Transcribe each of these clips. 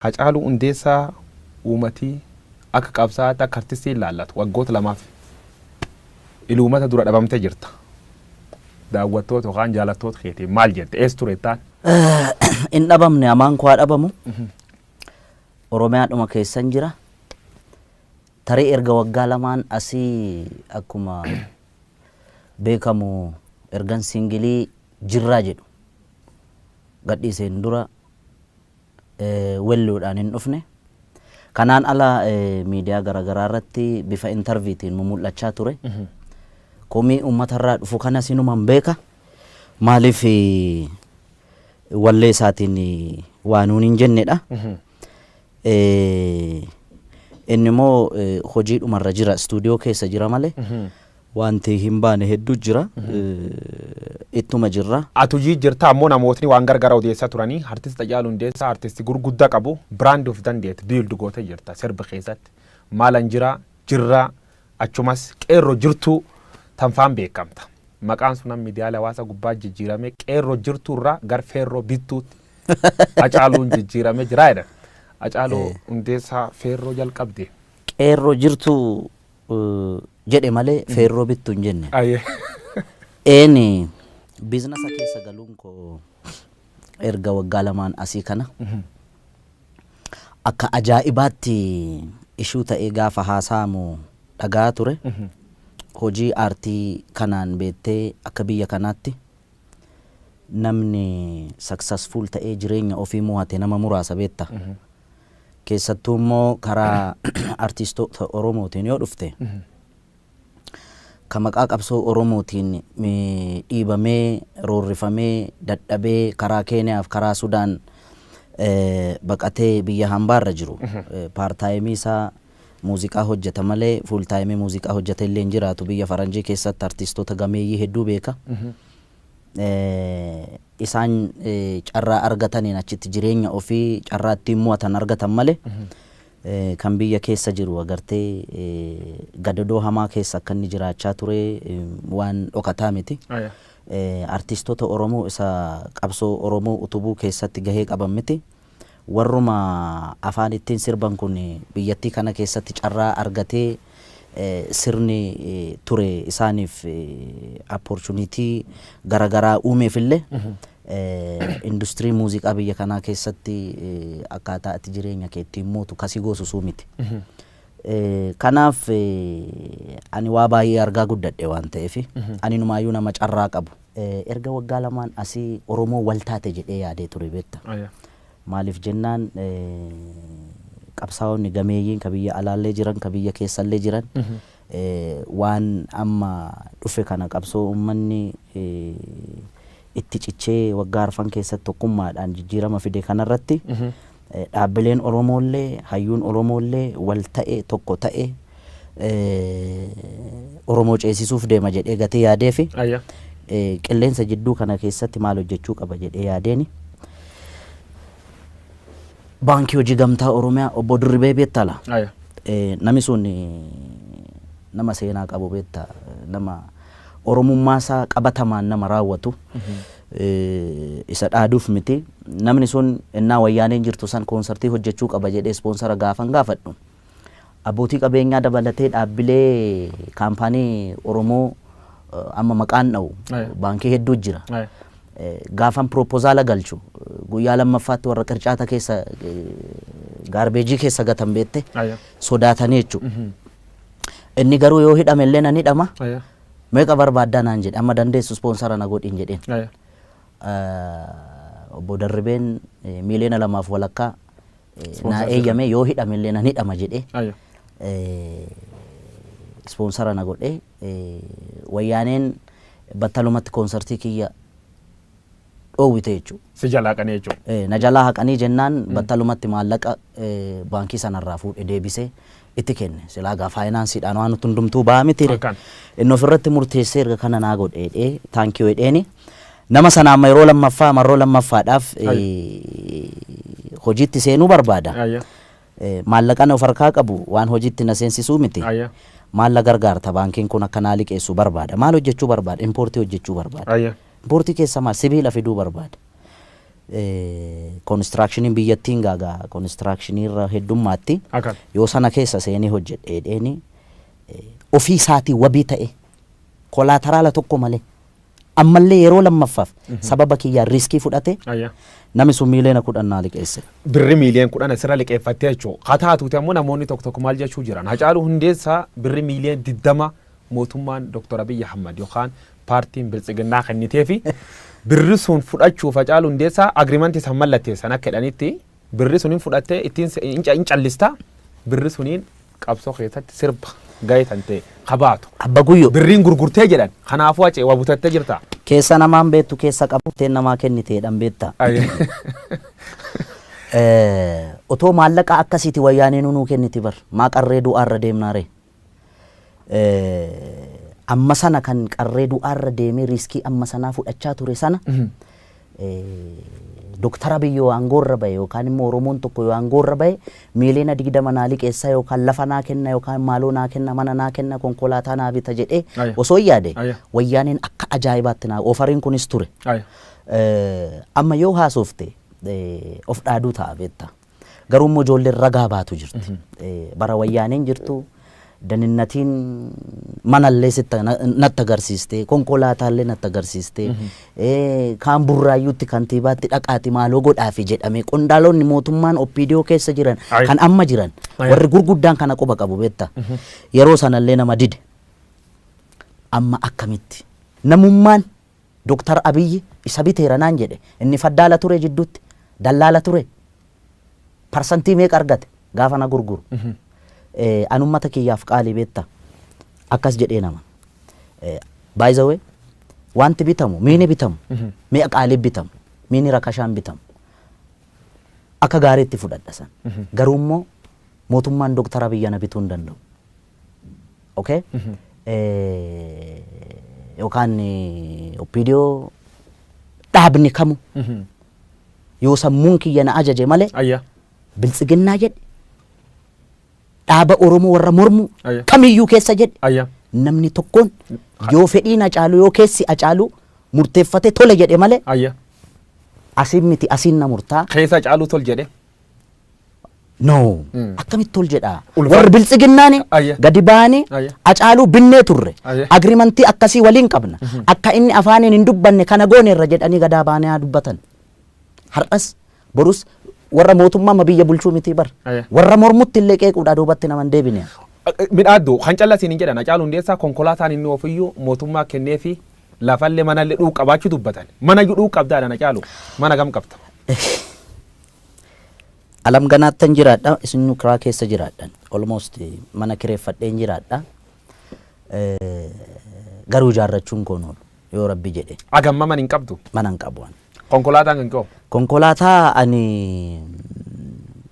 Hacaaluu Hundeessaa uumatii akka qabsaa'aa akka artistii ilaallatu waggoota lamaaf iluumata dura dhabamtee jirta. Daawwattoota yookaan jaalattoota keetii maal jette eessa turettaan? In dhabamne amaan koo dhabamu. Oromiyaadhuma keessan jira. Tarii erga waggaa lamaan asii akkuma beekamu ergan singilii jirraa jedhu gadhiiseen dura welluudhaan hin dhufne. Kanaan ala miidiyaa garaagaraa irratti bifa intarviitiin mul'achaa ture. Komii uummatarraa dhufu kana sinumaan beeka. Maaliif wallee isaatiin waanuun hin jennedha. Inni immoo hojiidhumarra jira, istuudiyoo keessa jira malee wanti hin baane hedduu jira. Ittuma jirra. Ati hojii jirta ammoo namootni waan gargaara odeessaa turanii artisti Hacaaluu Hundeessaa artistii gurguddaa qabu biraand of dandeetti biildu gootee jirta sirba keessatti. Maalan jirra achumas qeerroo jirtuu tanfaan beekamta. Maqaan sun miidiyaalee hawaasaa gubbaa jijjiirame qeerroo jirtuurraa gar feerroo bittuutti Hacaaluun jijjiirame jira jedha. Hacaaluu Hundeessaa feerroo jalqabde. Qeerroo jirtuu jedhe malee feerroo bittu hin jenne. Eeni biizinasa keessa galuun koo erga waggaa lamaan asii kana akka ajaa'ibaatti ishuu ta'ee gaafa haasa'amu dhagaa ture. Hojii aartii kanaan beettee akka biyya kanaatti namni successful ta'ee jireenya ofii mo'ate nama muraasa beetta. Keessattuu immoo karaa artistoota Oromootiin yoo dhufte kan maqaa qabsoo Oromootiin dhiibamee roorrifamee dadhabee karaa Keeniyaaf karaa Sudaan baqatee biyya hambaarra jiru paartaayimii isaa muuziqaa hojjeta malee fuultaayimii muuziqaa hojjeta illee hin jiraatu. Biyya Faranjii keessatti artistoota gameeyyii hedduu beeka. Isaan carraa argataniin achitti jireenya ofii carraa ittiin mo'atan argatan malee kan biyya keessa jiru agartee gadadoo hamaa keessa akka inni jiraachaa ture waan dhokataa miti. Artistoota Oromoo isa qabsoo Oromoo utubuu keessatti gahee qaban miti. Warruma afaan ittiin sirban kun biyyattii kana keessatti carraa argatee sirni ture isaaniif opportunity garagaraa uumeefillee industirii muuziqaa biyya kanaa keessatti akkaataa itti jireenya kee ittiin mootu kasii goosusuu miti. Kanaaf ani waa baay'ee argaa guddadhe waan ta'eef ani numaayyuu nama carraa qabu. Erga waggaa lamaan asii Oromoo waltaate jedhee yaadee ture beekta. Maaliif jennaan qabsaa'onni gameeyyiin ka biyya alaallee jiran ka biyya keessallee jiran waan amma dhufe kana qabsoo uummanni itti cichee waggaa arfan keessatti tokkummaadhaan jijjiirama fide kanarratti dhaabbileen Oromoollee hayyuun Oromoollee wal ta'e tokko ta'e Oromoo ceesisuuf deema jedhee gatee yaadeefi qilleensa jidduu kana keessatti maal hojjechuu qaba jedhee yaadeeni. Baankii Hojii Gamtaa Oromiyaa obbo Dirribee beektala. Nami sun nama seenaa qabu beekta. Nama Oromummaa isaa qabatamaan nama raawwatu. Isa dhaaduuf miti. Namni sun innaa wayyaaneen jirtu san koonsartii hojjechuu qaba jedhee ispoonsara gaafan gaafadhu. Abbootii qabeenyaa dabalatee dhaabbilee kaampaanii Oromoo amma maqaan dha'u baankii hedduu jira. Gaafan propozaala galchu guyyaa lammaffaatti warra qircaata keessa gaarbeejii keessa gatan beette sodaatanii jechuudha. Inni garuu yoo hidhame illee nan hidhama. Meeqa barbaaddaa naan jedhe amma dandeessu ispoonsara na godhin jedheen. Obbo Dirribeen miliyoona 2 walakkaa naa eeyyame yoo hidhame illee nan hidhama jedhee ispoonsara na godhee wayyaaneen battalumatti koonsartii kiyya dhoowwite jechuudha. Si jalaa haqanii jechuudha. Na jalaa haqanii jennaan battalumatti maallaqa baankii sanarraa fuudhee deebisee itti kenne. Silaa gaa faayinaansiidhaan waan nuti hundumtuu ba'a miti. Inni ofirratti murteessee erga kana naa godhee taankii jedheeni. Nama sana amma yeroo lammaffaa marroo lammaffaadhaaf hojiitti seenuu barbaada. Maallaqa na of harkaa qabu waan hojiitti na seensisuu miti. Maalla gargaarta baankiin kun akka naa liqeessu barbaada. Maal hojjechuu barbaada? Impoortii hojjechuu barbaada. Impoortii keessa maal sibiila fiduu barbaada. constructionin biyyattiin gaagaa constructionii irra heddummaatti yoo sana keessa seenee hojjedhee dheeni ofii isaatii wabii ta'e kolaataraala tokko malee ammallee yeroo lammaffaaf sababa kiyyaan riiskii fudhate namni sun miiliyoona 10 liqeesse. Birri miiliyoona 10 asirra liqeeffattee jechuudha. Haa taatuuti ammoo namoonni tokko tokko maal jechuu jiran. Hacaaluu Hundeessaa birri miiliyoona 20 mootummaan Dr. Abiy Ahmad yookaan paartiin Biltsiginnaa kennitee fi birri sun fudhachuuf Hacaaluu Hundeessaa agriimantii san mallatteessan akka jedhanitti birri suniin fudhattee ittiin in callista birri suniin qabsoo keessatti sirba gahee tan ta'e qabaatu. Abba Guyyoo. Birriin gurgurtee jedhan kanaafuu acee waa butattee jirta. Keessa namaan beektu keessa qabuteen namaa kenniteedhaan beekta. Otoo maallaqa akkasiiti wayyaaneen nuu kenniti bar maa qarree du'aarra deemnaare. Amma sana kan qarree du'aarra deemee riiskii amma sanaa fudhachaa ture sana Dr. Abiy yoo aangoorra bahe yookaan immoo Oromoon tokko yoo aangoorra bahe miiliyoona 20 naa liqeessa yookaan lafa naa kenna yookaan maaloo naa kenna mana naa kenna konkolaataa naa bita jedhee osoo yaade wayyaaneen akka ajaa'ibaatti naa ofariin kunis ture. Amma yoo haasofte of dhaaduu ta'a beekta. Garuu immoo ijoolleen ragaa baatu jirti. Bara wayyaaneen jirtu daninnatiin manallee natti agarsiiste konkolaataallee natti agarsiiste kaan burraayyuutti kantiibaatti dhaqaati maaloo godhaafi jedhame qondaalonni mootummaan oppiidiyoo keessa jiran kan amma jiran warri gurguddaan kana quba qabu beekta yeroo sanallee nama dide amma akkamitti namummaan Dr. Abiy isa biteera naan jedhe inni faddaala ture jidduutti dallaala ture parsantii meeqa argate gaafa na gurguru. Anummata kiyyaaf qaalii beekta akkas jedhee nama by the way wanti bitamu miini bitamu mi'a qaalii bitamu miini rakashaan bitamu akka gaariitti fudhadha san garuu immoo mootummaan Dr. Abiy na bituu hin danda'u. Okay? Yookaan oppiidiyoo dhaabni kamu yoo sammuun kiyya na ajaje malee Biltsiginnaa jedhe dhaaba Oromoo warra mormu kamiyyuu keessa jedhe namni tokkoon yoo fedhiin Hacaaluu yoo keessi Hacaaluu murteeffate tole jedhe malee asiin miti asiin na murtaa. Keessa Hacaaluu tol jedhe. No akkamitti tol jedhaa warri Biltsiginnaani gadi ba'anii Hacaaluu binnee turre agriimantii akkasii waliin qabna akka inni afaaniin hin dubbanne kana gooneerra jedhanii gadaa baanee haa dubbatan. Har'as borus warra mootummaa biyya bulchuu miti bar warra mormutti illee qeequudha duubatti naman deebine. Midhaaddu kan callasiin hin jedhan Hacaaluu Hundeessaa konkolaataan inni ofiyyuu mootummaa kennee fi lafallee manallee dhuu qabaachuu dubbatan mana dhuu qabdaadhaan Hacaaluu mana gam qabta. Alam ganaattan jiraadha isin kiraa keessa jiraadhan almost mana kireeffadheen jiraadha garuu ijaarrachuun koon yoo rabbi jedhe. Agamma man hin qabdu. Mana hin qabu. Konkolaataan kan koo.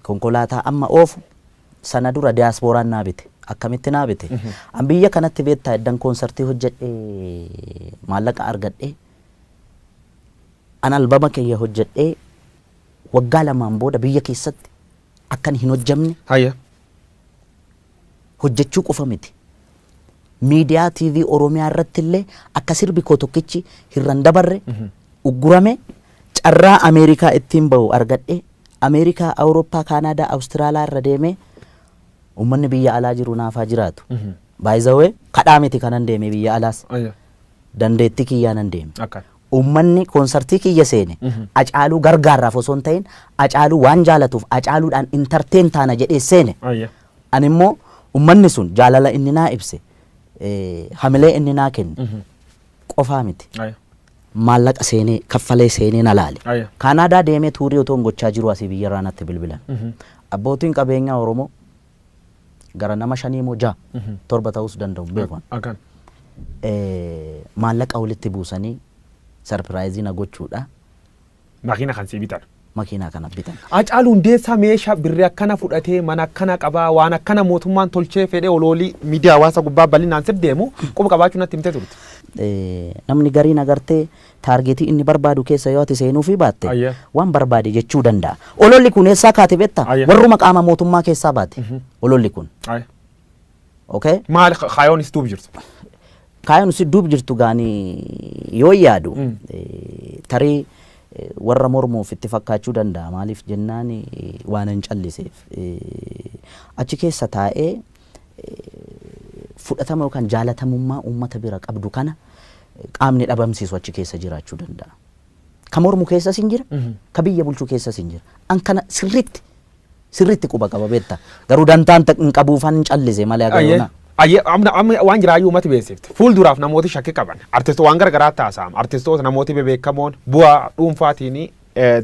Konkolaataa amma oofu sana dura diyaaspooraan naa bite akkamitti naa bite an biyya kanatti beektaa eddan koonsartii hojjedhee maallaqa argadhee an albama kiyya hojjedhee waggaa lamaan booda biyya keessatti akkan hin hojjamne hojjechuu qofa miti miidiyaa TV Oromiyaa irratti illee akka sirbi koo tokkichi hirran dabarre uggurame carraa Ameerikaa ittiin bahu argadhe Ameerikaa, Awurooppaa, Kaanaadaa, Awustiraaliyaa irra deemee uummanni biyya alaa jiru naafaa jiraatu. By the way kadhaa miti kanan deeme biyya alaas dandeettii kiyyaan nan deeme. Uummanni koonsartii kiyya seene Hacaaluu gargaaraaf osoo hin ta'in Hacaaluu waan jaalatuuf Hacaaluudhaan intarteen taana jedhee seene. Ani immoo uummanni sun jaalala inni naa ibse hamilee inni naa kenne qofaa miti. Maallaqa seenee kaffalee seenee na laale. Kaanaadaa deemee tuurii otoo hin gochaa jiru asii biyya irraa natti bilbilan. Abbootiin qabeenyaa Oromoo gara nama 5 moo 6 7 ta'us danda'u beekan. Maallaqa walitti buusanii sarpiraayizii na gochuudha. Makiina kan si bitan. Makiinaa kana bitan. Hacaaluu Hundeessaa meeshaa birrii akkana fudhatee mana akkana qabaa waan akkana mootummaan tolchee fedhee oloolii miidiyaa hawaasa gubbaa bal'inaan sir deemu quba qabaachuu natti himtee turte. Namni gariin agartee taargeetii inni barbaadu keessa yoo ati seenuu fi baatte waan barbaade jechuu danda'a. Ololli kun eessaa kaate beektaa? Warruma qaama mootummaa keessaa baate. Ololli kun. Okay? Maal kaayoonis duub jirtu? Kaayoonis duub jirtu gaanii yoo yaadu tarii warra mormuuf itti fakkaachuu danda'a. Maaliif jennaan waan hin calliseef achi keessa taa'ee fudhatama yookaan jaalatamummaa uummata bira qabdu kana qaamni dhabamsiisu achi keessa jiraachuu danda'a. Ka mormu keessas hin jira, ka biyya bulchuu keessas hin jira. An kana sirriitti quba qaba beekta. Garuu dantaan hin qabuufan hin callise malee agaruuna. Amma waan jiraayyuu uummati beeksifte fuulduraaf namooti shakkii qaban artistoota waan garagaraa taasifama artistoota namooti bebeekamoon bu'aa dhuunfaatiin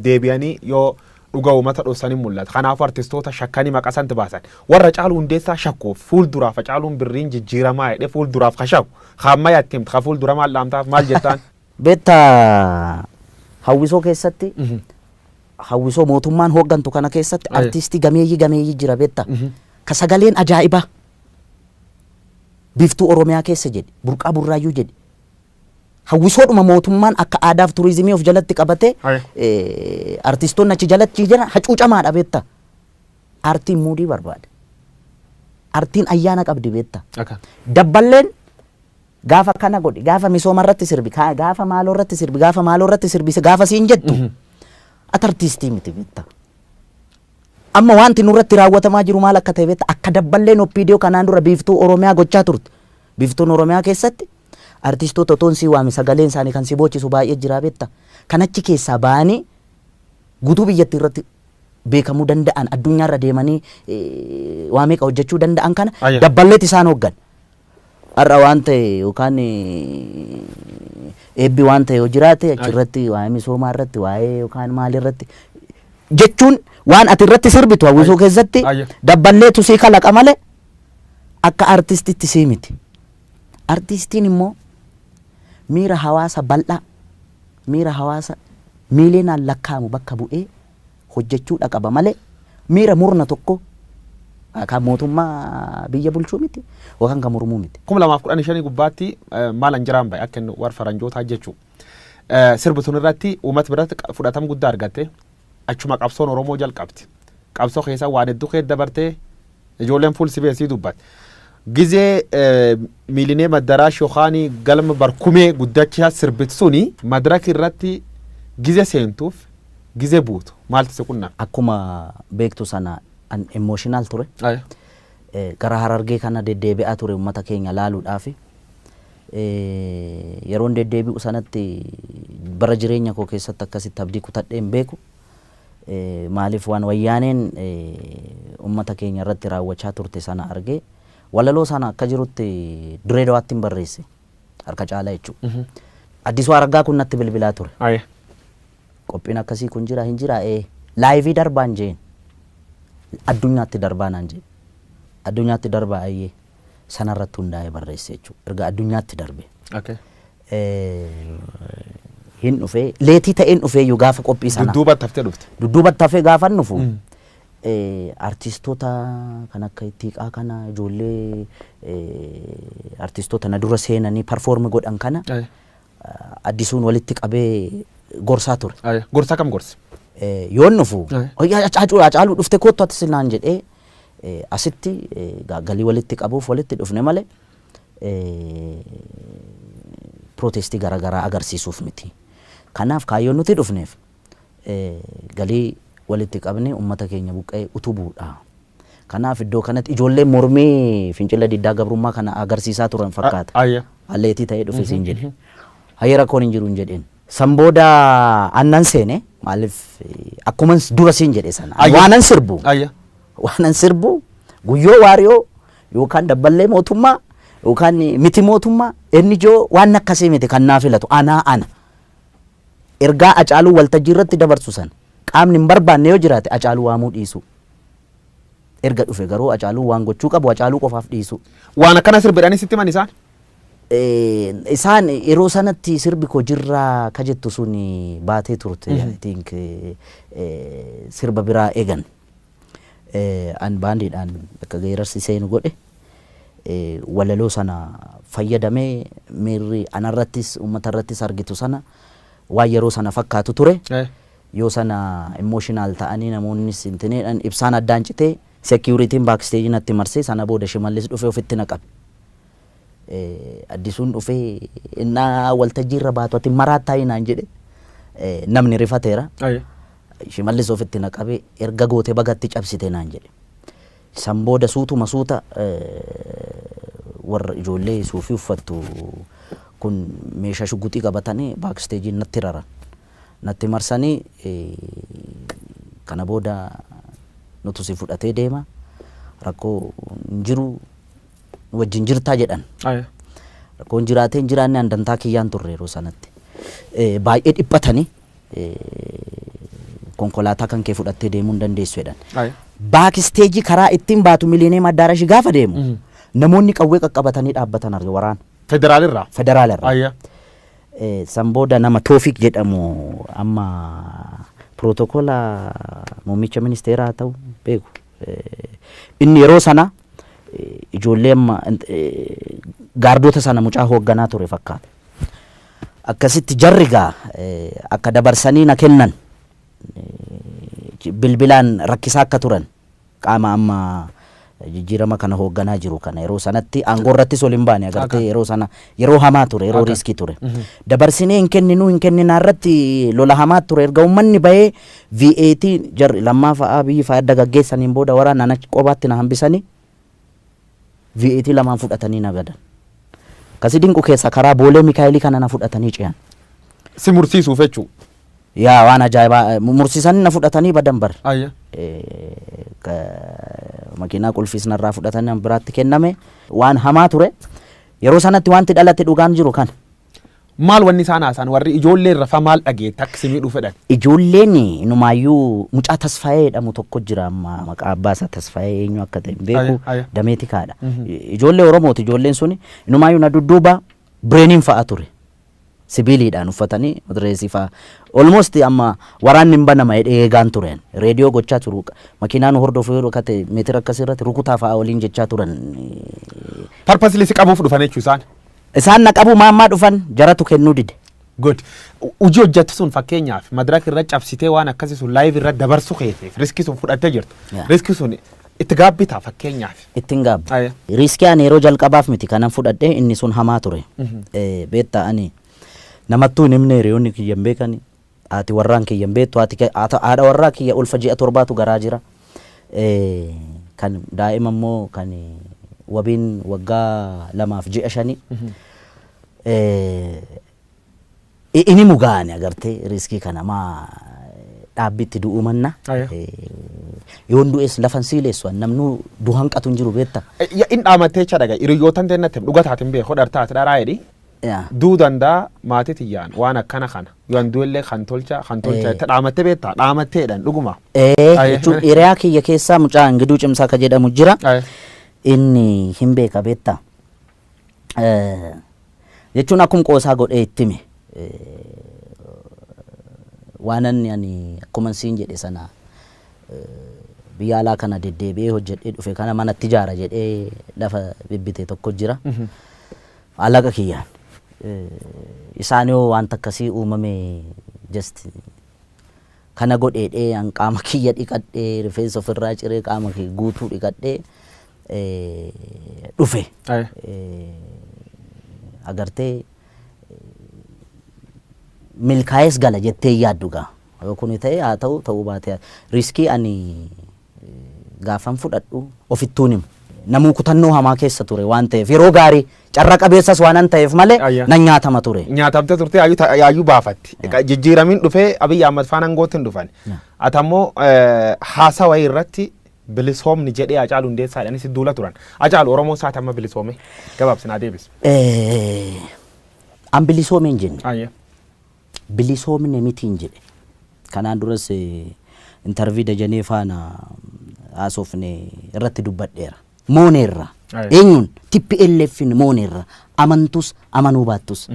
deebi'anii yoo dhuga uummata dhoksanii mul'ata. Kanaafuu artistoota shakkanii maqasanti baasan warra Hacaaluu Hundeessaa shakkuuf fuulduraaf Hacaaluun birriin jijjiiramaa jedhee fuulduraaf ka shakku hamma yaatti ka fuuldura maal dhaamtaaf maal jettaan. Beektaa hawwisoo keessatti hawwisoo mootummaan hooggantu kana keessatti artistii gameeyyii jira beektaa ka sagaleen ajaa'ibaa. Biftuu Oromiyaa keessa jedhi burqaa burraayyuu jedhi hawwisoodhuma mootummaan akka aadaaf turizimii of jalatti qabate artistoonni achi jalatti jiran hacuucamaadha beekta. Artiin muudii barbaada. Artiin ayyaana qabdi beekta. Dabballeen gaafa kana godhi gaafa misooma irratti sirbi gaafa maaloo irratti sirbi gaafa maaloo irratti sirbise gaafa siin jettu ati artistii miti beekta. Amma wanti nurratti raawwatamaa jiru maal akka ta'e beekta akka dabballeen OPDO kanaan dura biiftuu Oromiyaa gochaa turte. Biiftuun Oromiyaa keessatti artistoota otoon si waame sagaleen isaanii kan si boochisu baay'ee jira beekta. Kan achi keessaa ba'anii guutuu biyyatti irratti beekamuu danda'an addunyaarra deemanii waa meeqa hojjechuu danda'an kana dabballeet isaan hooggan. Har'a waan ta'e yookaan eebbi waan ta'e yoo jiraate achirratti waa'ee misoomaa irratti waa'ee yookaan maalirratti jechuun waan ati irratti sirbitu hawwisoo keessatti dabballeetu sii kalaqa malee akka artistitti sii miti. Artistiin immoo miira hawaasa bal'aa miira hawaasa miiliyoonaan lakkaa'amu bakka bu'ee hojjechuudha qaba malee miira murna tokko kan mootummaa biyya bulchuu miti yookaan kan mormuu miti. 2015 gubbaatti maalan jiraan baay'ee akka warra faranjootaa jechuu sirbituun irratti uummata biratti fudhatama guddaa argatte. Achuma qabsoon Oromoo jalqabti. Qabsoo keessa waan hedduu keessa dabartee ijoolleen fuul sibeesii dubbatte. Gizee miilinee madaraash yookaan galma barkumee guddachaa sirbitu suni madaraka irratti gizee seentuuf gizee buutu maaltu si qunname? Akkuma beektu sana an emotional ture. Gara Harargee kana deddeebi'aa ture uummata keenya laaluudhaaf. Yeroon deddeebi'u sanatti bara jireenya koo keessatti akkasitti abdii kutadhee hin beeku. Maaliif waan wayyaaneen uummata keenya irratti raawwachaa turte sana argee walaloo sana akka jirutti Direedawaatti hin barreesse harka caalaa jechuudha. Addisuu Araggaa kun natti bilbilaa ture. Qophiin akkasii kun jira hin jira laayivii darbaan jeen addunyaatti darbaa naan jeen addunyaatti darbaa ayyee sanarratti hundaa'ee barreesse jechuudha. Erga addunyaatti darbe. Hin dhufee leetii ta'een dhufee yoo gaafa qophii sana dudduubatti haftee dhufte. Dudduubatti hafee gaafa dhufu artistoota kan akka Ittiiqaa kana ijoollee artistoota na dura seenanii perform godhan kana addisuun walitti qabee gorsaa ture. Gorsaa kam gorsi? Yoon dhufu Hacaaluu dhufte kottu ati sinaan jedhee asitti galii walitti qabuuf walitti dhufne malee protestii garaagaraa agarsiisuuf miti. Kanaaf kaayyoon nuti dhufneef galii walitti qabne uummata keenya buqqee utubuudha. Kanaaf iddoo kanatti ijoolleen mormii fincila diddaa gabrummaa kana agarsiisaa turan fakkaata. Alleetii ta'ee dhufe siin jedhe. Hayya rakkoon hin jiru hin jedheen. San booda annan seene maaliif akkuma dura siin jedhe sana waanan sirbu. Waanan sirbu guyyoo waariyoo yookaan dabballee mootummaa yookaan miti mootummaa inni ijoo waan akkasii miti kan naa filatu ana. Ergaa Hacaaluu waltajjii irratti dabarsu san qaamni hin barbaanne yoo jiraate Hacaaluu waamuu dhiisu. Erga dhufe garuu Hacaaluu waan gochuu qabu Hacaaluu qofaaf dhiisu. Waan akkana sirbidhanii sitti himan isaan? Isaan yeroo sanatti sirbi koo jirraa ka jettu sun baatee turte. I think sirba biraa eegan. An baandiidhaan akka geerarsi seenu godhe. Walaloo sana fayyadamee miirri anarrattis uummatarrattis argitu sana waan yeroo sana fakkaatu ture. Yoo sana emotional ta'anii namoonni sintineedhaan ibsaan addaan citee security'n backstage natti marsee sana booda Shimallis dhufee ofitti naqabe. Addisuun dhufee innaa waltajjii irra baatu ati maraattaa hinaan jedhe namni rifateera. Aye. Shimallis ofitti naqabe erga goote bagatti cabsite naan jedhe. San booda suutuma suuta warra ijoollee suufii uffattu kun meeshaa shugguxii qabatanii baaksteejiin natti raran. Natti marsanii kana booda nutu si fudhatee deema rakkoo hin jiru wajjin jirtaa jedhan. Aye. Rakkoon jiraatee hin jiraanne handantaa kiyyaan turre yeroo sanatti. Baay'ee dhiphatanii konkolaataa kan kee fudhattee deemuu hin dandeessu jedhan. Aye. Baaksteejii karaa ittiin baatu miliinee maddaarashi gaafa deemu namoonni qawwee qaqqabatanii dhaabbatan arge waraana. Federaalirraa. Federaalirraa. Ayya. San booda nama Toofiq jedhamu amma pirootokola muummicha ministeeraa haa ta'u beeku. Inni yeroo sana ijoollee amma gaardota sana mucaa hoogganaa ture fakkaata. Akkasitti jarri gaa akka dabarsanii na kennan bilbilaan rakkisaa akka turan qaama amma jijjiirama kana hoogganaa jiru kana yeroo sanatti aangoo irrattis ol hin baane agartee yeroo sana yeroo hamaa ture yeroo riskii ture. Dabarsinee hin kenninaa irratti lola hamaa ture erga uummanni bahee VAT jarri lammaa fa'aa biyyi fa'aa adda gaggeessaniin booda waraana na qobaatti na hambisanii VAT lamaan fudhatanii na gadan. Kasi dinqu keessa karaa boolee Mikaayilii kana na fudhatanii ce'an. Si mursiisuuf jechuu. Yaa waan ajaa'ibaa mursiisanii na fudhatanii badan bar. Ayya. Makiinaa qulfiis narraa fudhatanii biraatti kenname waan hamaa ture. Yeroo sanatti wanti dhalate dhugaan jiru kan. Maal wanni isaan haasaan warri ijoollee rafa maal dhageette akka si miidhuu fedhan? Ijoolleen inumaayyuu mucaa Tasfaayee jedhamu tokko jira amma maqaa abbaa isaa Tasfaayee eenyu akka ta'e beeku dameetikaadha. Ijoollee Oromooti ijoolleen suni inumaayyuu na dudduuba bireeniin fa'a ture. Sibiiliidhaan uffatanii madireesii fa'a. Almost amma waraanni hin banama jedhee eegaan turen. Reediyoo gochaa turu. Makiinaan hordofuu yeroo kate meetira akkasirratti rukutaa fa'a waliin jechaa turan. Parpasli si qabuuf dhufan jechuu isaan? Isaan na qabu maammaa dhufan jaratu kennuu dide. Good. Hojii hojjettu sun fakkeenyaaf madaraka irra cabsitee waan akkasii sun live irra dabarsu keeteef riskii sun fudhattee jirtu. Riskii sun itti gaabbitaa fakkeenyaaf. Ittiin gaabbi. Riskii ani yeroo jalqabaaf miti kanan fudhadhee inni sun hamaa ture. Beektaa ani namattuu hin himne hiriyoonni kiyya hin beekani. Haati warraan kiyya hin beektu haadha warraa kiyya ulfa ji'a torbaatu garaa jira. Kan daa'ima immoo kan wabiin waggaa 2.5 ini mugaani agartee riskii kana maa dhaabbitti du'uu manna yoon du'es lafan siileessu namnu du'an qatu hin jiru beetta. In dhaamattee jecha dhagaa hiriyootan teennatti dhugataatiin beeku dhartaati dharaa jedhi. Duu danda'a maatii tiyyaan waan akkana kana yoon du'ellee kan tolcha itti dhaamattee beektaa dhaamatteedhaan dhuguma. Jechuun hiriyaa kiyya keessaa mucaa Ingiduu Cimsaa ka jedhamu jira. Inni hin beeka beektaa. Jechuun akkuma qoosaa godhee itti hime. Waanan ani akkuma siin jedhe sana biyya alaa kana deddeebi'ee hojjedhee dhufe kana manatti ijaara jedhee lafa bibbite tokko jira. Alaqa kiyyaan isaan yoo waan akkasii uumame just kana godheedhee an qaama kiyya dhiqadhee rifeensa ofirraa ciree qaama kiyya guutuu dhiqadhee dhufe. Agartee milkaa'es gala jettee yaaddu gaa yoo kun ta'e haa ta'u ta'uu baate riskii ani gaafan fudhadhu ofittuun himu namuu kutannoo hamaa keessa ture waan ta'eef yeroo gaarii carra qabeessas waan an ta'eef malee nan nyaatama ture. Nyaatamte turte yaayyuu baafatti. Jijjiiramiin dhufee Abiyyi Ahmad faana angootiin dhufan. Atammoo haasawa irratti bilisoomni jedhee Hacaaluu Hundeessaadhaan si duula turan. Hacaaluu Oromoo isaati amma bilisoome gabaabsinaa deebis. An bilisoome hin jenne. Bilisoomne miti hin jedhe. Kanaan duras intervii Dajanee faana haasofne irratti dubbadheera. Mooneerra. Eenyuun TPLFin mooneerra amantus amanuu baattus.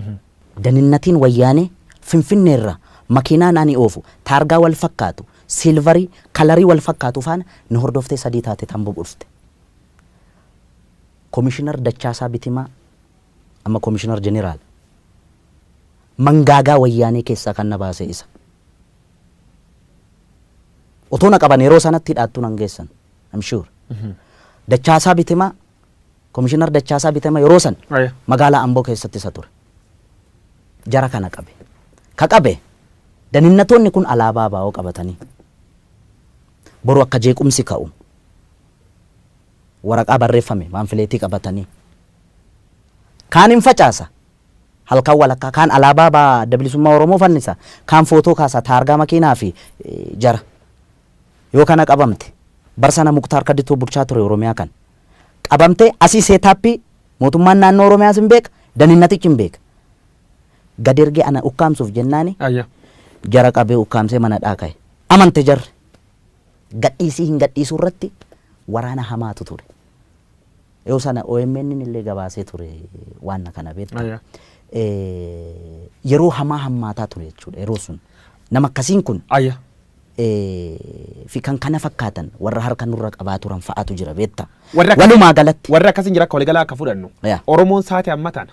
Daninnatiin wayyaanee Finfinneerra makiinaan ani oofu taargaa wal fakkaatu silvarii kalarii wal fakkaatu faana ni hordoftee sadii taate tamboo dhufte. Komishinar Dachaasaa Bitimaa amma komishinar jeneraal mangaagaa wayyaanee keessaa kan na baase isa. Otoo na qaban yeroo sanatti hidhaattuu nan geessan. I'm sure. Dachaasaa Bitimaa komishinar Dachaasaa Bitimaa yeroo san magaalaa Amboo keessatti isa ture. Jara kana qabe. Ka qabe Daninnatoonni kun alaabaa baa'oo qabatanii boru akka jeequmsi ka'u waraqaa barreeffame maanfileetii qabatanii kaan hin facaasa halkan walakkaa kaan alaabaa baa adda bilisummaa Oromoo fannisa kaan footoo kaasa taargaa makiinaa fi jara yoo kana qabamte barsana Muktaar Kaddituu bulchaa ture Oromiyaa kan qabamte asii seetaappii mootummaan naannoo Oromiyaas hin beeka daninnatichi hin beeka gad ergee ana ukkaamsuuf jennaani jara qabee ukkaamsee mana dhaaqaye amante jarre gadhiisii hin gadhiisuu irratti waraana hamaatu ture yoo sana OMN illee gabaasee ture waan kana beektu yeroo hamaa hammaataa ture jechuudha yeroo sun nama akkasiin kun fi kan kana fakkaatan warra harka nurra qabaa turan fa'aatu jira beekta walumaa galatti warra akkasiin jira akka waliigalaa akka fudhannu Oromoon saate ammataan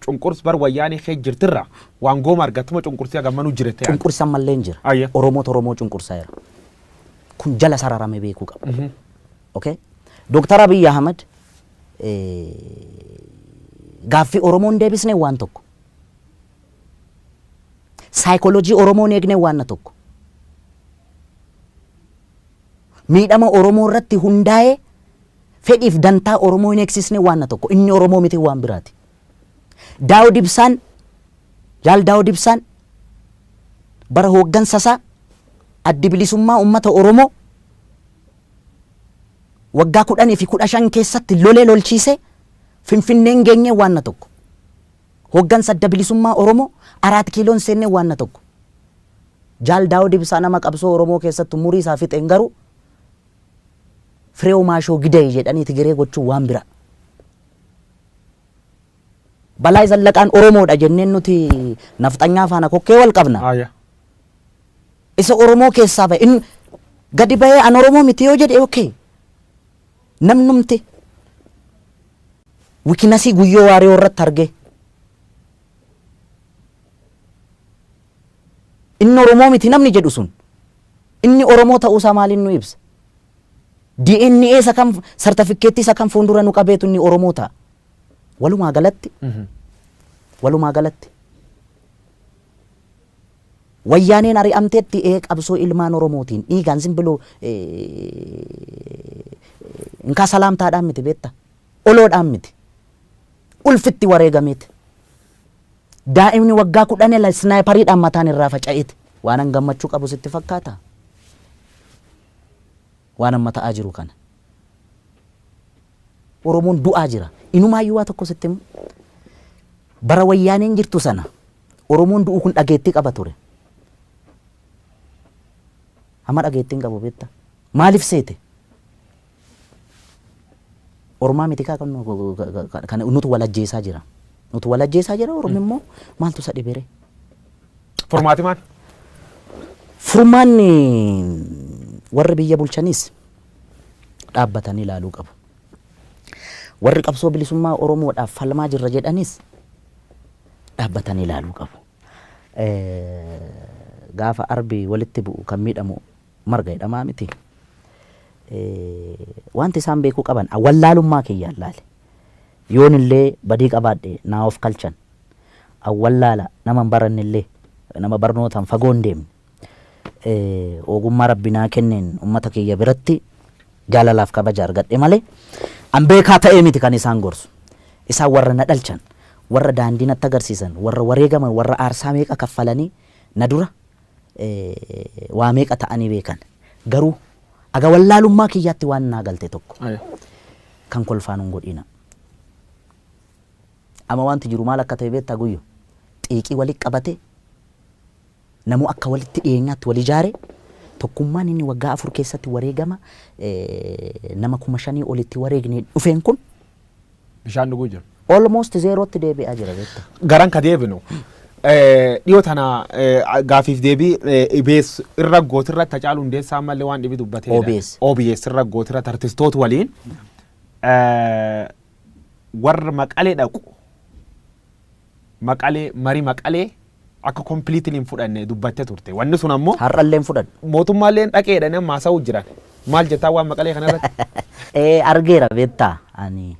cunqurs bar wayyaanii kee jirtirra waan gooma argattuma cunqursii agammanuu jirete cunqursan mallee hin jira Oromoo cunqursaa jira kun jala sararame beekuu qaba okay Dr. Abiy Ahmed gaaffii Oromoon deebisne waan tokko saayikooloojii Oromoon eegne waan tokko miidhama Oromoo irratti hundaa'ee fedhiif dantaa Oromoo hin eegsisne waan tokko inni Oromoo miti waan biraati Daawud Ibsaan Jaal Daawud Ibsaan bara hooggansa isaa addi bilisummaa uummata Oromoo waggaa 10 fi 15 keessatti lolee lolchiise Finfinneen geenye waan tokko hooggansa adda bilisummaa Oromoo 4 kiiloon seenne waan tokko Jaal Daawud Ibsaan nama qabsoo Oromoo keessatti umurii isaa fixeen garuu Fireew Maashoo Gidee jedhanii Tigiree gochuu waan bira Balaa Zallaqaan Oromoodha jenneen nuti nafxanyaa faana kokkee wal qabna isa Oromoo keessaa ba'e in gadi ba'ee an Oromoo miti yoo jedhe okay namnumti wikinasii guyyoo waaree irratti arge inni Oromoo miti namni jedhu sun inni Oromoo ta'uusaa maaliin nu ibsa DNA isa kam sartifikeetii isa kam fuuldura nu qabeetu inni Oromoo ta'a walumaa galatti wayyaaneen ari'amteetti qabsoo ilmaan Oromootiin dhiigaan simbiloo inkaa salaamtaadhaan miti beetta oloodhaan miti ulfitti wareegameeti daa'imni waggaa 10 snaayipariidhaan mataan irraa faca'eeti waan gammachuu qabu sitti fakkaata waan amma ta'aa jiru kana Oromoon du'aa jira inumaayyuu waa tokko sitti bara wayyaaneen jirtu sana Oromoon du'u kun dhageettii qaba ture amma dhageettiin qabu beetta maaliif seete Oromaa miti kaa kan nutu walajjeesaa jira Oromoo immoo maaltu isa dhibere Furmaati maal furmaanni warri biyya bulchanis dhaabbatanii ilaaluu qabu warri qabsoo bilisummaa Oromoodhaaf falmaa jirra jedhanis dhaabbatanii ilaaluu qabu gaafa arbi walitti bu'u kan miidhamu marga jedhamaa miti wanti isaan beekuu qaban awwallaalummaa kiyyaan laale yoon illee badii qabaadhe naa of kalchan awwallaala nama baranne illee nama barnootaan fagoon deemne ogummaa rabbinaa kenneen ummata kiyya biratti jaalalaaf kabaja argadhe malee an beekaa ta'ee miti kan isaan gorsu isaan warra na dhalchan warra daandii natti agarsiisan warra wareegaman warra aarsaa meeqa kaffalanii na dura waa meeqa ta'anii beekan garuu aga wallaalummaa kiyyaatti waan naa galte tokko kan kolfaan hin godhina ama wanti jiru maal akka ta'e beektaa guyyo xiiqii walitti qabate namu akka walitti dhiyeenyaatti wal ijaare tokkummaan inni waggaa 4 keessatti wareegama nama 5,000 olitti wareegne dhufeen kun bishaan dhuguu jira almost zerotti deebi'aa jira beektaa garan ka deebinu dhiyoo tana gaafiif deebii IBS irra gootirra Hacaaluu Hundeessaa mallee waan dhibi dubbatee OBS irra gootirra artistoota waliin warra Maqalee dhaqu marii Maqalee akka completely hin fudhanne dubbattee turte wanni sun ammoo har'allee hin fudhanne mootummaallee dhaqeedhaan amma haasa'uu jiran maal jettaa waan Maqalee kanarratti argeera beektaa ani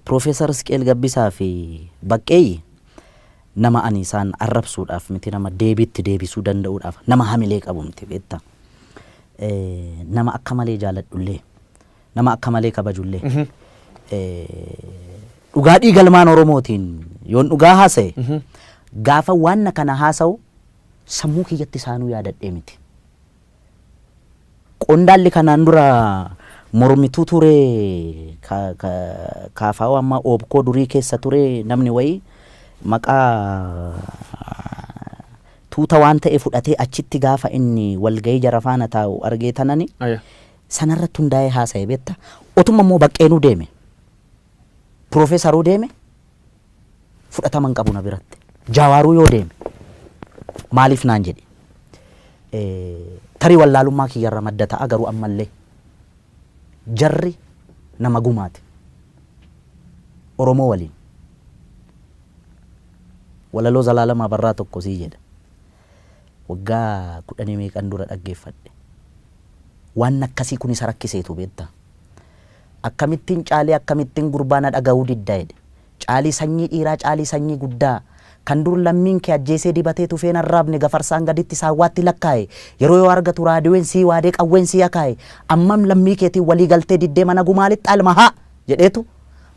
Profeesar Isqeel Gabbisaa fi Baqqeeyyi nama ani isaan arrabsuudhaaf miti nama deebiitti deebisuu danda'uudhaaf nama hamilee qabu miti beektaa. Nama akka malee jaaladhullee nama akka malee kabajullee dhugaa dhiigalmaan Oromootiin yoon dhugaa haasa'e gaafa waan kana haasa'u sammuu kiyyatti isaanuu yaadadhee miti. Qondaalli kanaan dura mormituu ture kaafaa amma oobkoo durii keessa ture namni wayii maqaa tuuta waan ta'e fudhatee achitti gaafa inni walgahii jara faana taa'u argee tanani sanarratti hundaa'ee haasa'e beektaa. Otuma immoo baqqeenuu deeme piroofeesaruu deeme fudhataman qabu na biratti jaawaaruu yoo deeme maaliif naan jedhe tarii wallaalummaa kiyyarra madda ta'a garuu ammallee jarri nama gumaati Oromoo waliin walaloo Zalaalamaa Barraa tokko sii jedha waggaa 10 meeqan dura dhaggeeffadhe waan akkasii kun isa rakkiseetu beektaa. Akkamittiin caalee akkamittiin gurbaana dhaga'uu diddaa jedhe caalii sanyii dhiiraa caalii sanyii guddaa kan dur lammiin kee ajjeesee dibatee tufeen arraabne gafarsaan gaditti saawwaatti lakkaa'e yeroo yoo argatu raadiyoon sii waadee qawween sii akaa'e ammam lammii keetiin walii galtee diddee mana gumaalitti almahaa jedheetu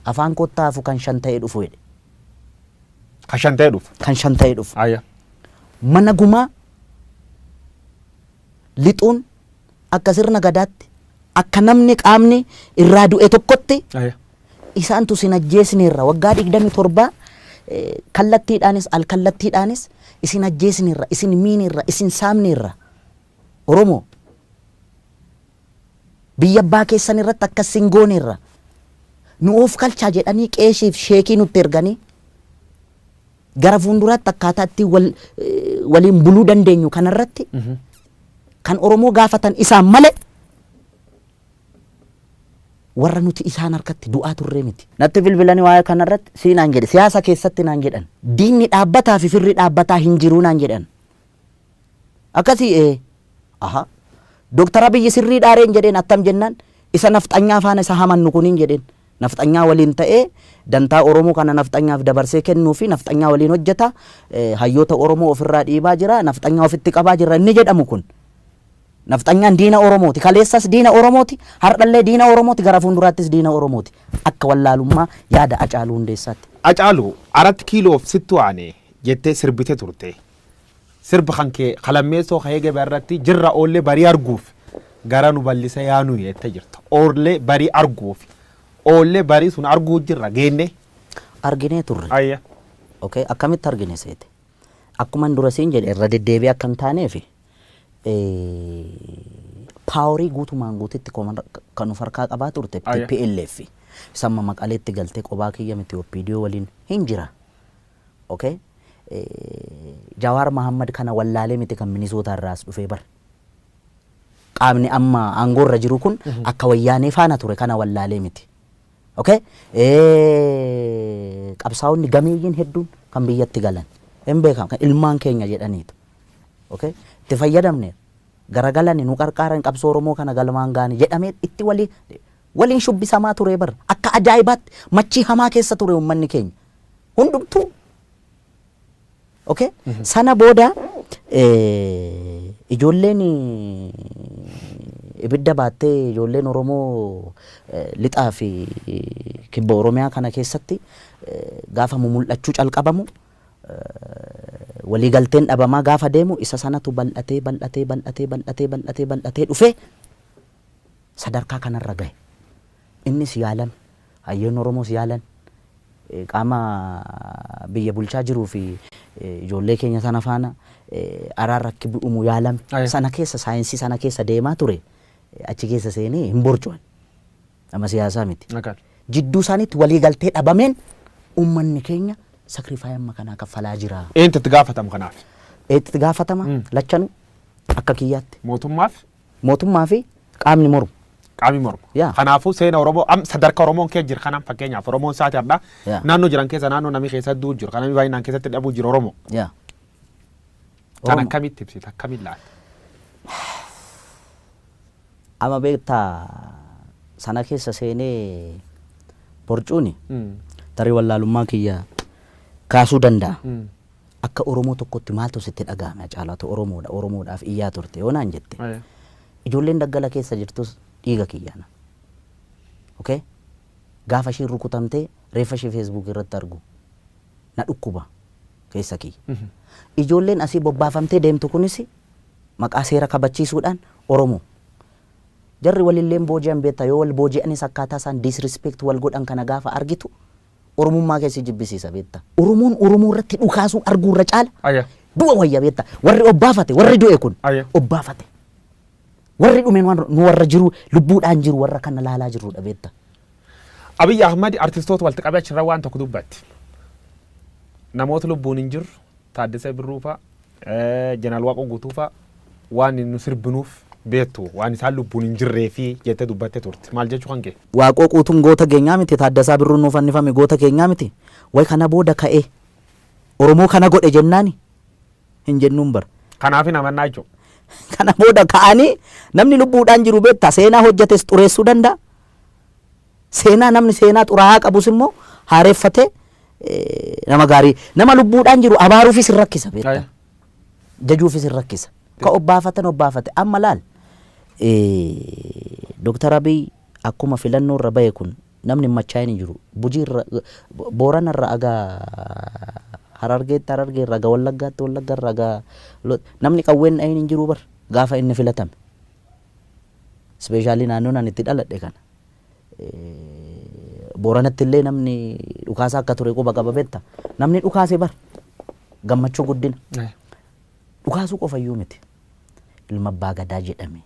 afaan kottaafu kan shan ta'ee dhufu jedhe. Kan shan ta'ee dhufu. Kan shan ta'ee dhufu. Mana gumaa lixuun akka sirna gadaatti akka namni qaamni irraa du'e tokkotti isaantu sin ajjeesneerra waggaa 27 kallattiidhaanis alkallattiidhaanis isin ajjeesneerra isin miineerra isin saamneerra Oromoo biyya abbaa keessan irratti akkas sin gooneerra nu of kalchaa jedhanii qeeshiif sheekii nutti erganii gara fuulduraatti akkaataa itti waliin buluu dandeenyu kanarratti kan Oromoo gaafatan isaan malee warra nuti isaan harkatti du'aa turree miti. Natti bilbilanii waa'ee kanarratti siinaan jedhe siyaasa keessatti naan jedhan diinni dhaabbataa fi firri dhaabbataa hin jiruu naan jedhan. Akkasii Dooktar Abiyyi sirrii dhaareen jedheen attam jennaan isa nafxanyaa faana isa hamannu kuniin jedheen nafxanyaa waliin ta'ee dantaa Oromoo kana nafxanyaaf dabarsee kennuu fi nafxanyaa waliin hojjeta hayyoota Oromoo ofirraa dhiibaa jira nafxanyaa ofitti qabaa jira inni jedhamu kun. Nafxanyaan diina Oromooti kaleessas diina Oromooti hardhallee diina Oromooti gara fuulduraattis diina Oromooti akka wallaalummaa yaada Hacaaluu Hundeessaatti. Hacaaluu 4 kiiloof sittu aanee jettee sirbite turte sirba kan kee qalammeessoo ka'ee irratti jirra oollee barii arguuf gara nu bal'isa yaanu jettee jirta oollee barii arguuf oollee barii sun arguu jirra geenne. Arginee turre. Okay akkamitti argine seete akkuma dura siin jedhe irra deddeebi'ee akka hin taaneefi. Paaworii guutumaan guutitti kan of harkaa qabaa turte TPLF samma Maqaleetti galtee qobaa kiyya miti OPDO waliin hin jira. Okay Jawaar Mahammad kana wallaalee miti kan Minisoota irraas dhufee bar qaamni amma aangoorra jiru kun akka wayyaanee faana ture kana wallaalee miti. Okay qabsaa'onni gameeyyiin hedduun kan biyyatti galan hin beekamu kan ilmaan keenya jedhaniitu. Okay itti fayyadamne garagalani nu qarqaaran qabsoo Oromoo kana galmaan gaane jedhamee itti waliin shubbisamaa ture bar akka ajaa'ibaatti machii hamaa keessa ture uummanni keenya hundumtuu. Okay sana booda ijoolleen ibidda baattee ijoolleen Oromoo lixaa fi kibba Oromiyaa kana keessatti gaafa mul'achuu calqabamu walii galteen dhabamaa gaafa deemu isa sanatu bal'atee dhufe sadarkaa kanarra gahe. Innis yaalan hayyoon Oromoos yaalan qaama biyya bulchaa jiruu fi ijoollee keenya sana faana araarrakki bu'umu yaalame sana keessa saayinsii sana keessa deemaa ture achi keessa seenee hin borcuan nama siyaasaa miti. Jidduu isaaniitti walii galtee dhabameen uummanni keenya sakrifaayii amma kanaa kaffalaa jira. Eenyutti gaafatama kanaaf? Eenyutti gaafatama lachanuu akka kiyyaatti. Mootummaa fi qaamni mormu. Qaamni mormu. Kanaafuu seena Oromoo sadarkaa Oromoon keessa jira kanaan fakkeenyaaf Oromoon sa'aatii har'aa naannoo jiran keessa naannoo namni keessatti du'u jiru kan namni baay'inaan keessatti dhabuu jiru Oromoo. Kan akkamitti ibsita akkamiin laata? Amma beektaa sana keessa seenee borcuuni tarii wallaalummaa kiyya kaasuu danda'a. akka Oromoo tokkotti maaltu sitti dhagahame Haacaaluutu Oromoodhaaf iyyaa turte yoo naan jette. Ijoolleen daggala keessa jirtus dhiiga kiyyaana. Okay? Gaafa isheen rukutamtee reeffa ishee Facebook irratti argu na dhukkuba keessa kiyya. Ijoolleen asii bobbaafamtee deemtu kunis maqaa seera kabachiisuudhaan Oromoo. Jarri walilleen booji'an beektaa yoo wal booji'anis akkaataa isaan disrespect wal godhan kana gaafa argitu Oromummaa keessi jibbisiisa beektaa. Oromoon Oromoo irratti dhukaasuu arguu irra caala. Du'a wayya beektaa. Warri obbaafate warri du'e kun obbaafate. Warri dhume nu warra jiru lubbuudhaan jiru warra kana laalaa jirudha beektaa. Abiy Ahmed artistoota walitti qabee achirra waan tokko dubbatti. Namoota lubbuun hin jiru Taaddasee Birruu fa'a Jeneraal Waaqoo Guutuu fa'a waan nu sirbinuuf beektu waan isaan lubbuun hin jirree fi jettee dubbattee turte maal jechuu kan kee? Waaqoo Guutuun goota keenyaa miti Taaddasaa Birruun nuuf fannifame goota keenyaa miti way kana booda ka'ee Oromoo kana godhe jennaani hin jennuun bara. Kanaaf hin amannaa jechuudha. Kana booda ka'anii namni lubbuudhaan jiru beektaa seenaa hojjetes xureessuu danda'a. Seenaa namni seenaa xuraa'aa qabus immoo haareeffatee nama gaarii nama lubbuudhaan jiru abaaruufis hin rakkisa beektaa. Jajuufis hin rakkisa. Ka obbaafate amma laal. Dr. Abiy akkuma filannoo irra bahe kun namni machaa'in hin jiru. Bujii irra Boorana irra agaa Harargee irra agaa Wallaggaatti Wallagga irra agaa namni qawween dhayin hin jiru bar gaafa inni filatame. Ispeeshaalii naannoon ani itti dhaladhe kana. Booranatti illee namni dhukaasa akka ture quba qaba beektaa. Namni dhukaase bar gammachuu guddina. Dhukaasuu qofayyuu miti. Ilma abbaa gadaa jedhame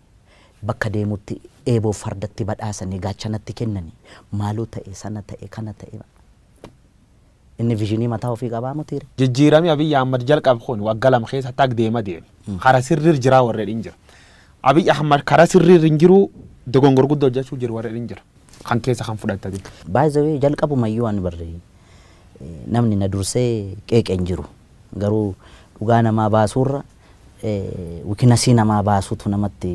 bakka deemutti eeboo fardatti badhaasanii gaachanatti kennanii maaloo ta'e sana ta'e kana ta'e inni viizhinii mataa ofii qabaa mutiire. Jijjiirami Abiy Ahmed jalqabe kun waggaa lama keessa taag deema deeme. Kara sirriir jiraa warreen hin jira. Abiy Ahmed kara sirriir hin jiru dogongor guddoo hojjechuu jiru warreen hin jira. Kan keessa kan fudhattate. Baay'ee jalqabumayyuu waan barree namni na dursee qeeqee hin jiru garuu dhugaa namaa baasuurra wikinasii namaa baasuutu namatti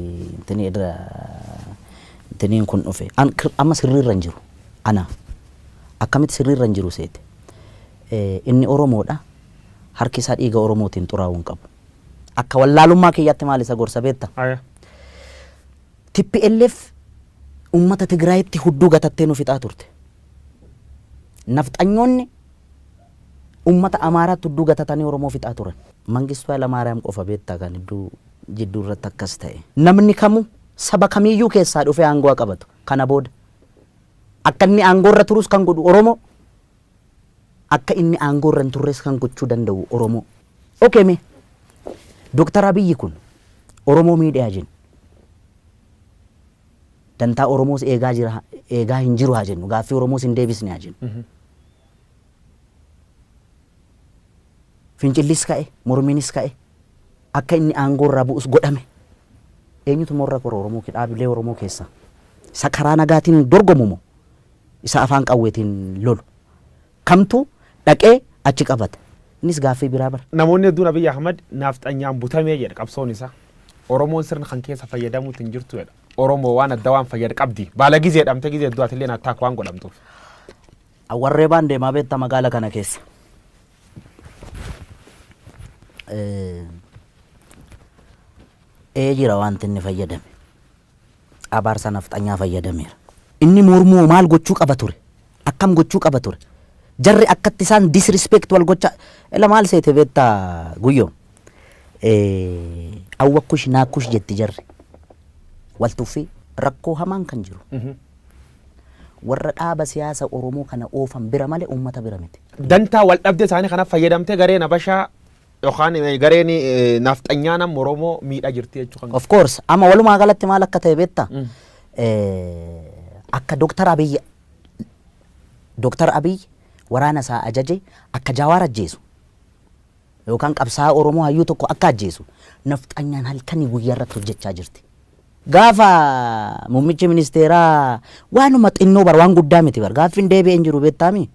intiniin kun dhufe amma sirriirra hin jiru ana akkamitti sirriirra hin jiru seete inni Oromoodha harki isaa dhiiga Oromootiin xuraa'uu hin qabu akka wallaalummaa kiyyaatti maal isa gorsa beekta TPLF ummata Tigraayitti hudduu gatattee nu fixaa turte nafxanyoonni ummata Amaaraatti hudduu gatatanii Oromoo fixaa turan. Mangistuu Hayilamaariyaam qofa beektaa kan jidduu irratti akkas ta'e. Namni kamuu saba kamiyyuu keessaa dhufee aangoo qabatu kana booda akka inni aangoo irra turus kan godhu Oromoo akka inni aangoo irra hin turres kan gochuu danda'u Oromoo. Okay mee Dr. Abiy kun Oromoo miidhaa jennu dantaa Oromoos eegaa hin jiru haa jennu gaaffii Oromoos hin deebisne haa jennu. Fincillis ka'e mormiinis ka'e akka inni aangoo irraa bu'us godhame eenyutu morra kora Oromoo dhaabilee Oromoo keessa isa karaa nagaatiin dorgomumo isa afaan qawweetiin lolu kamtu dhaqee achi qabata innis gaaffii biraa bara. Namoonni hedduun Abiy Ahmed nafxanyaan butamee jedha qabsoon isaa Oromoon sirna kan keessa fayyadamuutti hin jirtu jedha. Oromoo waan adda waan fayyad qabdi baala gizee dhamte gizee du'atillee nattaak waan godhamtuuf. Warree baan deemaa beektaa magaala kana keessa. Jira wanti inni fayyadame abaarsa nafxanyaa fayyadameera inni mormuu maal gochuu qaba ture akkam gochuu qaba ture jarri akkatti isaan disrespect wal gocha ela maal seete beektaa guyyoo awwakkush naakkush jetti jarri waltuufi rakkoo hamaan kan jiru warra dhaaba siyaasa Oromoo kana oofan bira malee uummata bira miti. Dantaa wal dhabde isaanii kanaaf fayyadamte gareen Habashaa yookaan gareen nafxanyaa nama Oromoo miidhaa jirti jechuudha. Of course amma walumaa galatti maal akka ta'e beektaa akka Dr. Abiy waraana isaa ajaje akka Jawaar ajjeesu yookaan qabsaa Oromoo hayyuu tokko akka ajjeesu nafxanyaan halkanii guyyaa irratti hojjechaa jirti. Gaafa muummichi ministeeraa waanuma xinnoo bar waan guddaa miti bar gaaffiin deebi'een jiru beektaami.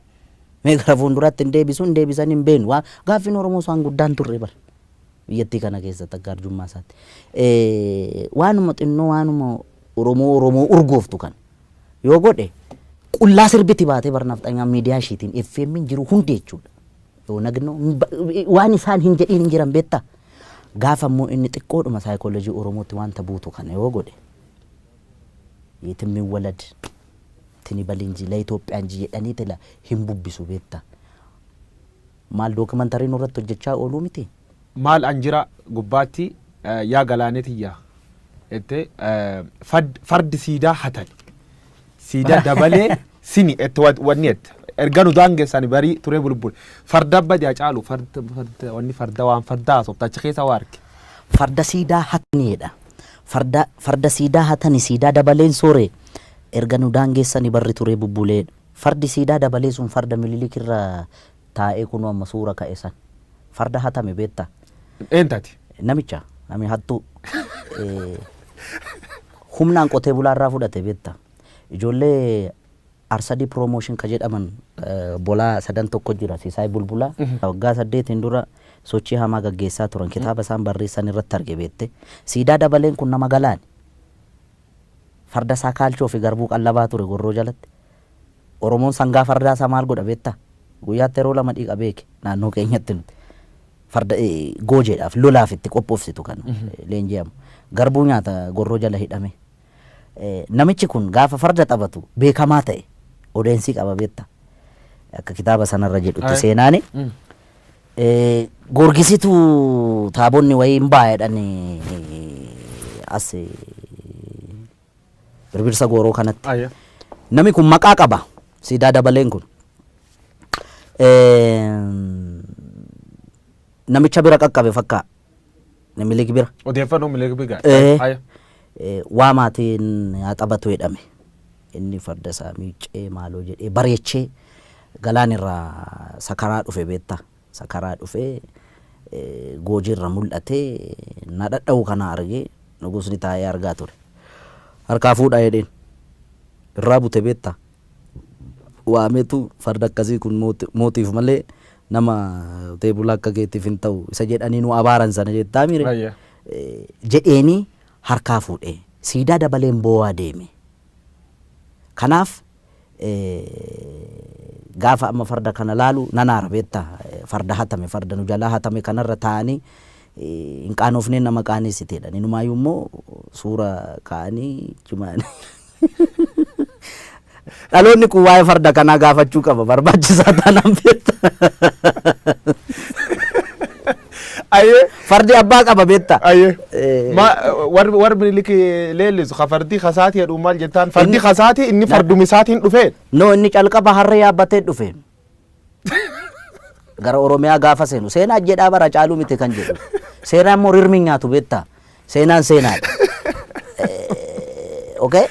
Meeqa fuulduratti hin deebisan hin beenu gaaffiin Oromoo waan guddaan turre bar biyyattii kana keessatti akka arjummaa isaatti. Waanuma xinnoo waanuma Oromoo urgooftu kan yoo godhe qullaa sirbiti baatee bar nafxanyaan miidiyaa ishiitiin FM jiru hundi jechuudha. nagno waan isaan hin jedhin jiran beetta gaafa immoo inni xiqqoodhuma saayikoolojii Oromootti wanta buutu kana yoo godhe yetimmi walad tini balinji la Itoophiyaan jedhanii tela hin bubbisu beetta maal dookumentariin irratti hojjechaa ooluu miti maal anjira gubbaatti yaa galaanetiyya ette fardi siidaa hatan siidaa dabalee sini ette wanni ette erganu daangeessani barii turee bulbul farda badia caalu farda wanni farda waan fardaa sobtacha keessa waarke farda siidaa hataniidha farda siidaa hatani siidaa dabaleen soore erganu daangeessani barri turee bubbulee fardi siidaa dabalee sun farda mililikirra taa'ee kunu amma suura ka'e san farda hatame beetta eentati namicha nami hattu humnaan qotee bulaarraa fudhate beetta ijoollee arsadi promotion ka jedhaman bolaa sadan tokko jira siisay bulbula waggaa 8 dura sochii hamaa gaggeessaa turan kitaaba isaan barreessan irratti arge beette siidaa dabaleen kun nama galaan farda isaa kaalchoo fi garbuu qallabaa ture gorroo jalatti Oromoon sangaa fardaa isaa maal godha beetta guyyaatti yeroo lama dhiiqa beeke naannoo keenyatti nuti farda goojeedhaaf lolaaf itti qophoofsitu kan leenji'amu garbuu nyaata gorroo jala hidhame namichi kun gaafa farda taphatu beekamaa ta'e odeensi qaba beetta akka kitaaba sanarra jedhutti seenaani gorgisitu taabonni wayiin baay'edhani as birbirsa gooroo kanatti nami kun maqaa qaba siidaa dabaleen kun namicha bira qaqqabe fakkaa namiliki bira odeeffannoo miliki biga waa maatiin haa taphatu jedhame inni farda isaa miicee maaloo jedhee bareechee galaan irraa sakaraa dhufe beetta sakaraa dhufe goojiirra mul'atee na dhadha'u kana argee nugusni taa'ee argaa ture harkaa fuudhaa jedheen irraa bute beetta waameetu farda akkasii kun mootiif malee nama teebula akka keetiif hin ta'u isa jedhanii nu abaaran sana jettaa mire jedheeni harkaa fuudhee siidaa dabaleen boo'aa deeme kanaaf gaafa amma farda kana laalu nanaara beetta farda hatame farda nu jalaa hatame kanarra taa'anii hin qaanofneen nama qaaneessiteedha inumaayyuu immoo suura kaa'anii cimaanii dhaloonni kun waa'ee farda kanaa gaafachuu qaba barbaachisaa taanaan beetta fardi abbaa qaba beetta war miliki leellisu ka fardi khasaati jedhu maal jettaan fardi khasaati inni fardumi isaatiin dhufee no inni calqaba harree yaabbatee dhufe gara Oromiyaa gaafa seenu seenaa jedhaa bara caaluu miti kan jedhu seenaan immoo rirmi nyaatu beetta seenaan seenaadha okay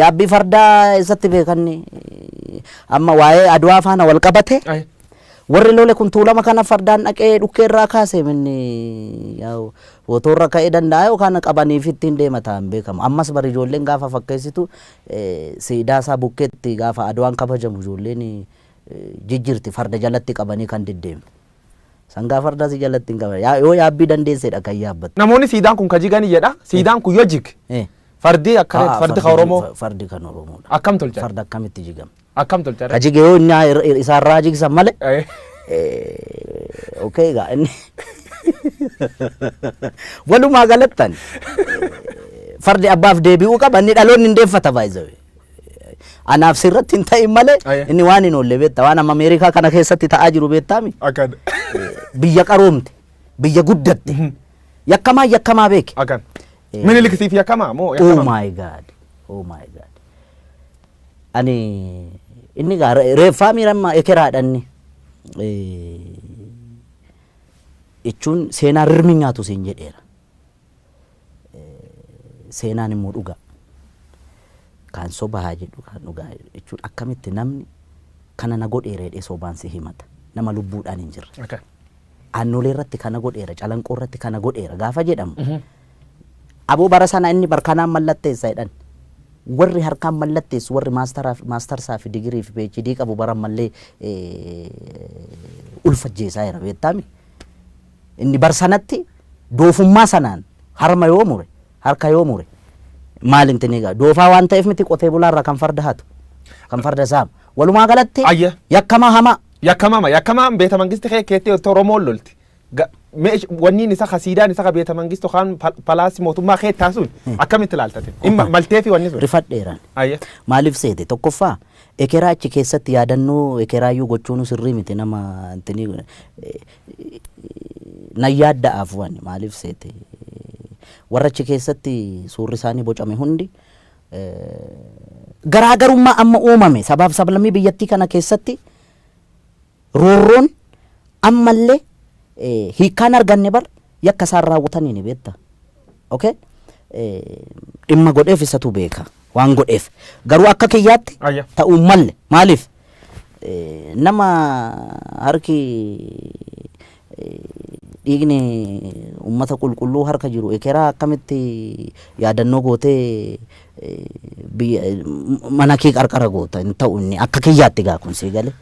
yaabbii fardaa isatti beekanni amma waa'ee Adwaa faana wal qabate warri lole kun tuulama kana fardaan dhaqee dhukkee irraa kaase minni yaa'u fotoorra ka'ee danda'a yookaan qabaniif ittiin deemataan beekamu ammas bari ijoolleen gaafa fakkeessitu siidaa isaa bukkeetti gaafa Adwaan kabajamu ijoolleen jijjirti farda jalatti qabanii kan deddeemu sangaa farda si jalatti hin qaban yoo yaabbii dandeessedha kan yaabbatu namoonni siidaan kun kajiganii jedha siidaan kun yoo jig fardi akka fardi ka Oromoo fardi kan Oromoodha akkam tolcha farda akkamitti jigama akkam tolcha kajige yoo inni isaarraa jigsan malee okay ga inni walumaa galattan fardi abbaaf deebi'uu qaba inni dhaloonni hin deeffata baay'ee anaaf sirratti hin ta'in malee inni waan hin oolle beetta waan amma Ameerikaa kana keessatti ta'aa jiru beettaami akan biyya qaroomte biyya guddatte yakkamaa beeke akan Minilik siif yakkamaa moo oh my god ani inni gaa reeffaa miiramma ekeraadhanni jechuun seenaa rirmi nyaatu siin jedheera seenaan immoo dhuga kan sobaa jedhu kan dhugaa jechuun akkamitti namni kana na godheera jedhee sobaan si himata nama lubbuudhaan hin jirre aannolee irratti kana godheera calanqoo irratti kana godheera gaafa jedhamu aboo bara sana inni barkanaan mallatteessa jedhan warri harkaan mallatteessu warri maastarsaa fi digirii fi PhD qabu bara mallee ulfajjeesaa jira beektami inni bar sanatti doofummaa sanaan harma yoo mure harka yoo mure maalin tiniga doofaa waan ta'eef miti qotee bulaarra kan farda hatu kan farda saamu walumaa galatti yakkama hama yakkamaan beeta mangisti kee keettee Oromoon lolti. Wanni isa khasiidaan isa beeta mangistu kan palaasi mootummaa kee taasuun akkamitti ilaaltate? Maltee fi wanni sun. Rifadheeraan. Maaliif seete tokkoffaa ekeraa achi keessatti yaadannoo ekeraayyuu gochuun sirrii miti nama nan yaadda'aaf wanni maaliif seete warra achi keessatti suurri isaanii bocame hundi garaagarummaa amma uumame sabaaf sablammii biyyattii kana keessatti roorroon ammallee hiikkaan arganne bar yakka isaan raawwatanii ni beekta. Okay? Dhimma godheef isatu beeka waan godheef garuu akka kiyyaatti ta'uu malle maaliif nama harki dhiigni ummata qulqulluu harka jiru ekeraa akkamitti yaadannoo gootee mana kee qarqara goota hin ta'u inni akka kiyyaatti gaa kun seegale.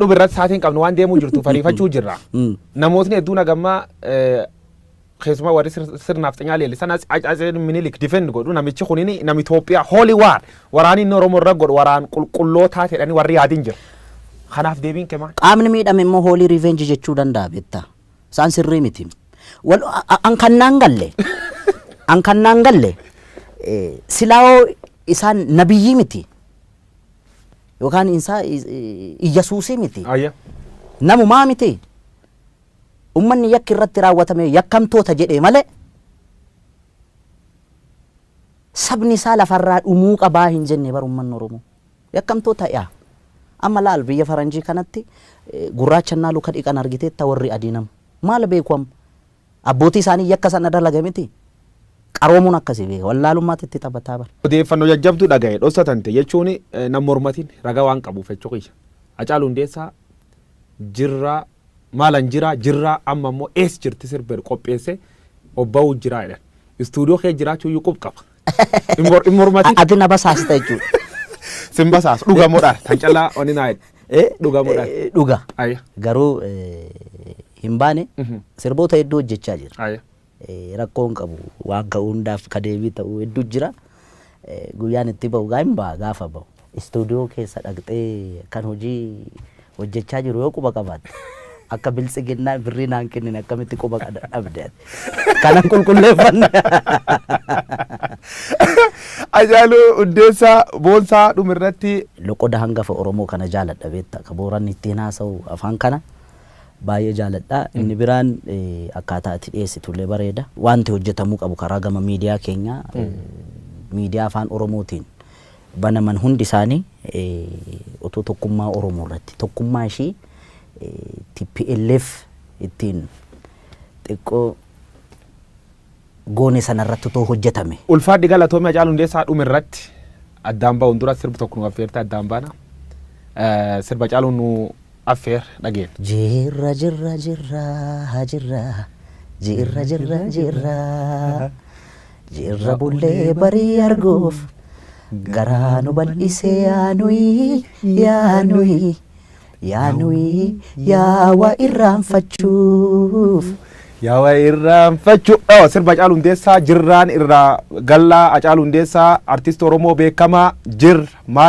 Dhubirratti saatiin qabnu waan deemuu jirtu fariifachuu jirra. Namootni hedduun agammaa keessumaa warri sirnaaf xinyaa leellisan Atsee Minilik difend godhu namichi kunini nama Itoophiyaa holy war waraanni inni Oromoo irra godhu waraan qulqullootaa jedhanii warri yaadiin jira. Kanaaf deebiin kee maal? Qaamni miidhame immoo holy revenge jechuu danda'a beektaa. Isaan sirrii miti. An kannaan galle silaawoo isaan nabiyyii miti yookaan isaa Iyyesuusii miti. Namumaa miti. Ummanni yakki irratti raawwatame yakkamtoota jedhee malee sabni isaa lafarraa dhumuu qabaa hin jenne bar ummanni Oromoo yakkamtoota yaa amma laal biyya faranjii kanatti gurraachannaa luka dhiqan argiteetta warri adiinam maal beekwam abbootii isaanii yakka sana dalaga miti qaroomuun akkasii beeka wallaalummaatti itti taphataa bar. Odeeffannoo jajjabduu dhagaye dhossatante jechuun nama mormatiin ragaa waan qabuuf jechuu qiyya. Hacaaluu Hundeessaa jirraa maalan jirraa amma immoo ees jirti sirbeer qopheesse obba'uu jiraa jedhan. Istuudiyoo kee jiraachuu iyyuu qaba. Hin mormatiin. Ati na basaasita jechuudha. Sin basaas dhugamuudhaan tan callaa onni naa dhugamuudhaan. Dhuga. Garuu hin baane sirboota hedduu hojjechaa jira. Rakkoon qabu waan ka'uu hundaaf kadeebii ta'uu hedduu jira. Guyyaan itti bahu hin baha gaafa bahu. Istuudiyoo keessa dhaqxee kan hojii hojjechaa jiru yoo quba qabaatte. Akka biltsiginnaa birrii naan kennin akkamitti quba dhabde kanan qulqulleeffanne. Hacaaluu Hundeessaa boonsaa dhumirratti loqoda hangafa Oromoo kana jaaladha beekta ka booran ittiin haasa'u afaan kana baay'ee jaaladha. Inni biraan akkaataa itti dhiyeessitullee bareeda wanti hojjetamuu qabu karaa gama miidiyaa keenya miidiyaa afaan Oromootiin banaman hundi isaanii otoo tokkummaa Oromoo irratti tokkummaa ishii TPLF ittiin xiqqoo goone sanarratti otoo hojjetame. Ulfaadhi galatoomii Hacaaluu Hundeessaa dhumirratti addaan ba'uun dura sirba tokko nu affeerte addaan baana. Sirba Hacaaluun nu affeer dhageenya. Jirra bullee barii arguuf garaa nu bal'isee yaanuyi yaawa irraanfachuuf. Sirba Hacaaluu Hundeessaa jirraan irraa gallaa Hacaaluu Hundeessaa artiist Oromoo beekamaa maal